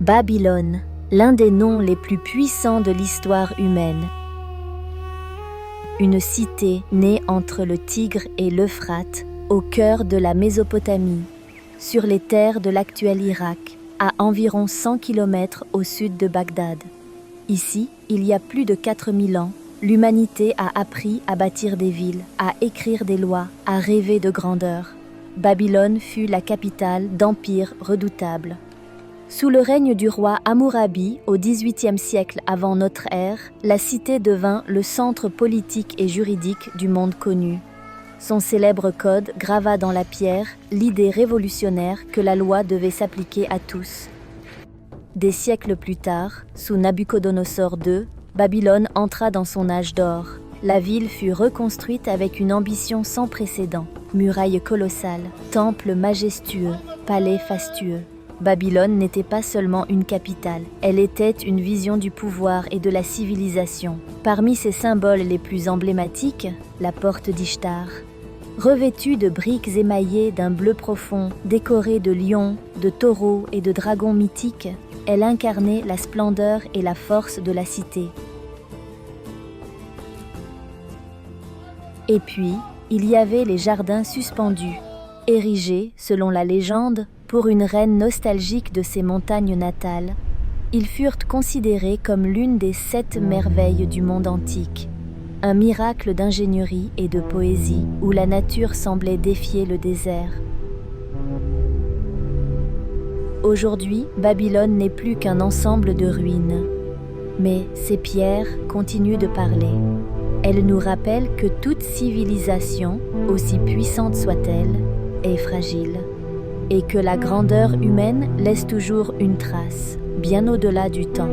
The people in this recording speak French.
Babylone, l'un des noms les plus puissants de l'histoire humaine. Une cité née entre le Tigre et l'Euphrate, au cœur de la Mésopotamie, sur les terres de l'actuel Irak, à environ 100 km au sud de Bagdad. Ici, il y a plus de 4000 ans, l'humanité a appris à bâtir des villes, à écrire des lois, à rêver de grandeur. Babylone fut la capitale d'empires redoutables. Sous le règne du roi Hammurabi, au XVIIIe siècle avant notre ère, la cité devint le centre politique et juridique du monde connu. Son célèbre code grava dans la pierre l'idée révolutionnaire que la loi devait s'appliquer à tous. Des siècles plus tard, sous Nabuchodonosor II, Babylone entra dans son âge d'or. La ville fut reconstruite avec une ambition sans précédent. Murailles colossales, temples majestueux, palais fastueux. Babylone n'était pas seulement une capitale, elle était une vision du pouvoir et de la civilisation. Parmi ses symboles les plus emblématiques, la porte d'Ishtar. Revêtue de briques émaillées d'un bleu profond, décorée de lions, de taureaux et de dragons mythiques, elle incarnait la splendeur et la force de la cité. Et puis, il y avait les jardins suspendus, érigés, selon la légende, pour une reine nostalgique de ses montagnes natales. Ils furent considérés comme l'une des 7 merveilles du monde antique. Un miracle d'ingénierie et de poésie, où la nature semblait défier le désert. Aujourd'hui, Babylone n'est plus qu'un ensemble de ruines. Mais ces pierres continuent de parler. Elles nous rappellent que toute civilisation, aussi puissante soit-elle, est fragile. Et que la grandeur humaine laisse toujours une trace, bien au-delà du temps.